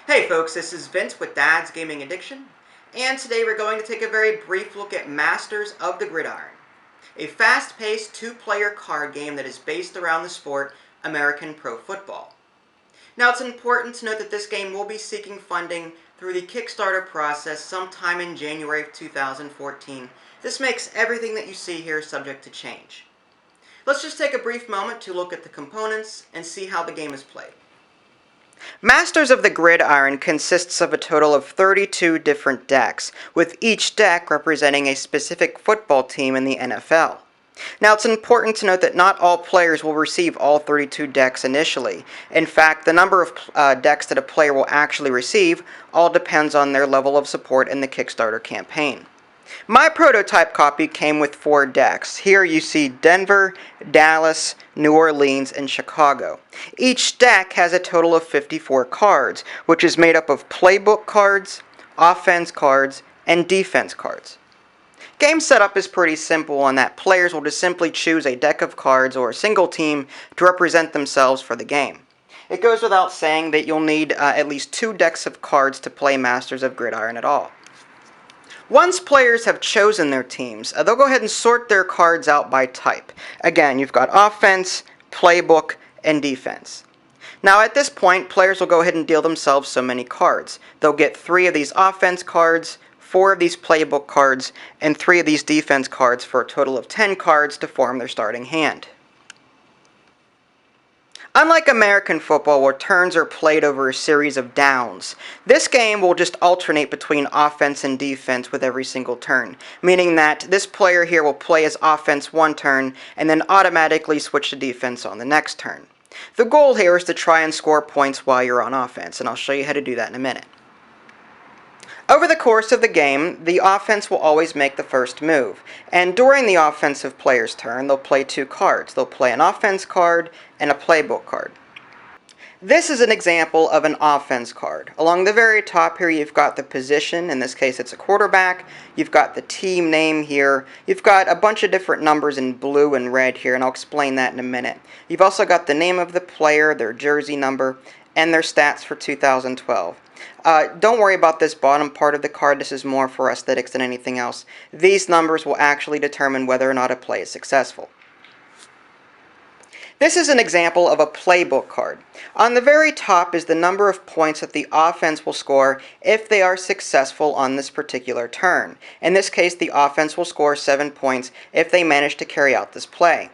Hey folks, this is Vince with Dad's Gaming Addiction, and today we're going to take a very brief look at Masters of the Gridiron, a fast-paced two-player card game that is based around the sport American Pro Football. Now it's important to note that this game will be seeking funding through the Kickstarter process sometime in January of 2014. This makes everything that you see here subject to change. Let's just take a brief moment to look at the components and see how the game is played. Masters of the Gridiron consists of a total of 32 different decks, with each deck representing a specific football team in the NFL. Now, it's important to note that not all players will receive all 32 decks initially. In fact, the number of decks that a player will actually receive all depends on their level of support in the Kickstarter campaign. My prototype copy came with 4 decks. Here you see Denver, Dallas, New Orleans, and Chicago. Each deck has a total of 54 cards, which is made up of playbook cards, offense cards, and defense cards. Game setup is pretty simple in that players will just simply choose a deck of cards or a single team to represent themselves for the game. It goes without saying that you'll need at least 2 decks of cards to play Masters of Gridiron at all. Once players have chosen their teams, they'll go ahead and sort their cards out by type. Again, you've got offense, playbook, and defense. Now at this point, players will go ahead and deal themselves so many cards. They'll get 3 of these offense cards, 4 of these playbook cards, and 3 of these defense cards for a total of 10 cards to form their starting hand. Unlike American football, where turns are played over a series of downs, this game will just alternate between offense and defense with every single turn, meaning that this player here will play as offense one turn and then automatically switch to defense on the next turn. The goal here is to try and score points while you're on offense, and I'll show you how to do that in a minute. Over the course of the game, the offense will always make the first move, and during the offensive player's turn, they'll play 2 cards. They'll play an offense card and a playbook card. This is an example of an offense card. Along the very top here, you've got the position. In this case, it's a quarterback. You've got the team name here. You've got a bunch of different numbers in blue and red here, and I'll explain that in a minute. You've also got the name of the player, their jersey number, and their stats for 2012. Don't worry about this bottom part of the card. This is more for aesthetics than anything else. These numbers will actually determine whether or not a play is successful. This is an example of a playbook card. On the very top is the number of points that the offense will score if they are successful on this particular turn. In this case, the offense will score 7 points if they manage to carry out this play.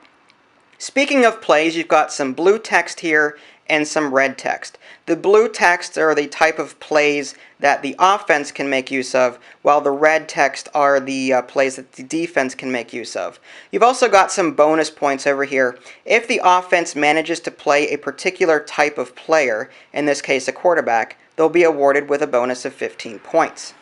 Speaking of plays, you've got some blue text here and some red text. The blue text are the type of plays that the offense can make use of, while the red text are the plays that the defense can make use of. You've also got some bonus points over here. If the offense manages to play a particular type of player, in this case a quarterback, they'll be awarded with a bonus of 15 points.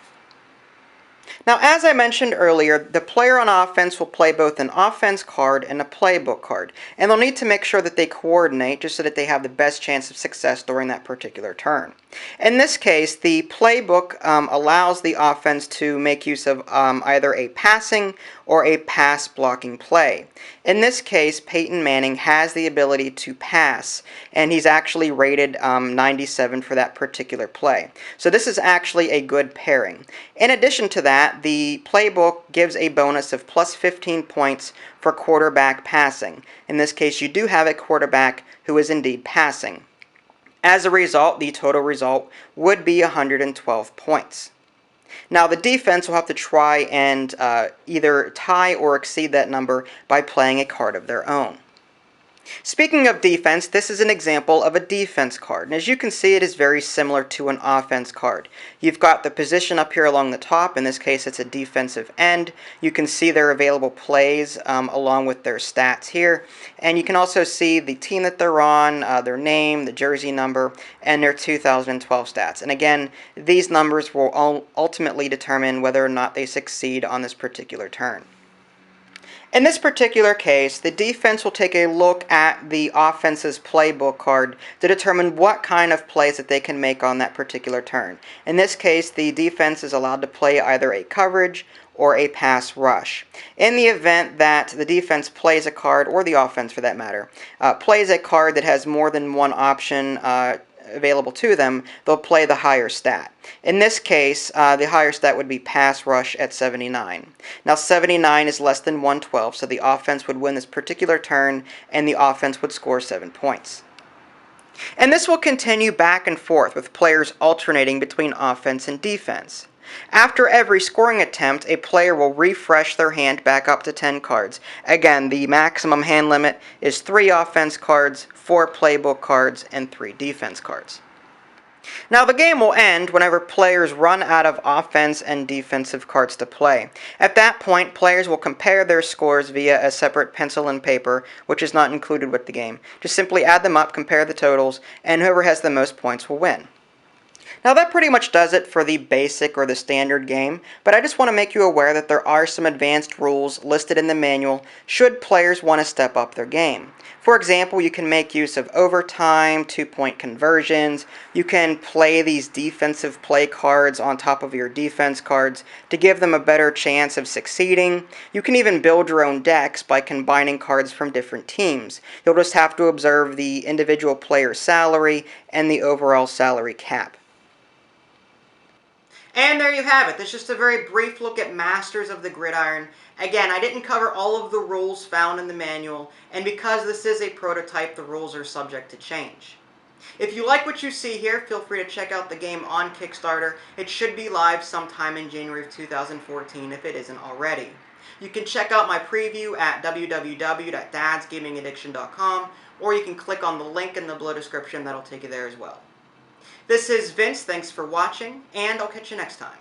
Now, as I mentioned earlier, the player on offense will play both an offense card and a playbook card, and they'll need to make sure that they coordinate just so that they have the best chance of success during that particular turn. In this case, the playbook allows the offense to make use of either a passing or a pass blocking play. In this case, Peyton Manning has the ability to pass, and he's actually rated 97 for that particular play. So this is actually a good pairing. In addition to that, the playbook gives a bonus of plus 15 points for quarterback passing. In this case, you do have a quarterback who is indeed passing. As a result, the total result would be 112 points. Now, the defense will have to try and either tie or exceed that number by playing a card of their own. Speaking of defense, this is an example of a defense card, and as you can see, it is very similar to an offense card. You've got the position up here along the top. In this case, it's a defensive end. You can see their available plays along with their stats here, and you can also see the team that they're on, their name, the jersey number, and their 2012 stats. And again, these numbers will ultimately determine whether or not they succeed on this particular turn. In this particular case, the defense will take a look at the offense's playbook card to determine what kind of plays that they can make on that particular turn. In this case, the defense is allowed to play either a coverage or a pass rush. In the event that the defense plays a card, or the offense for that matter, plays a card that has more than one option available to them, they'll play the higher stat. In this case, the higher stat would be pass rush at 79. Now 79 is less than 112, so the offense would win this particular turn, and the offense would score 7 points. And this will continue back and forth with players alternating between offense and defense. After every scoring attempt, a player will refresh their hand back up to 10 cards. Again, the maximum hand limit is 3 offense cards, 4 playbook cards, and 3 defense cards. Now the game will end whenever players run out of offense and defensive cards to play. At that point, players will compare their scores via a separate pencil and paper, which is not included with the game. Just simply add them up, compare the totals, and whoever has the most points will win. Now that pretty much does it for the basic or the standard game, but I just want to make you aware that there are some advanced rules listed in the manual should players want to step up their game. For example, you can make use of overtime, 2-point conversions, you can play these defensive play cards on top of your defense cards to give them a better chance of succeeding. You can even build your own decks by combining cards from different teams. You'll just have to observe the individual player's salary and the overall salary cap. And there you have it. That's just a very brief look at Masters of the Gridiron. Again, I didn't cover all of the rules found in the manual, and because this is a prototype, the rules are subject to change. If you like what you see here, feel free to check out the game on Kickstarter. It should be live sometime in January of 2014 if it isn't already. You can check out my preview at www.dadsgamingaddiction.com, or you can click on the link in the below description. That'll take you there as well. This is Vince, thanks for watching, and I'll catch you next time.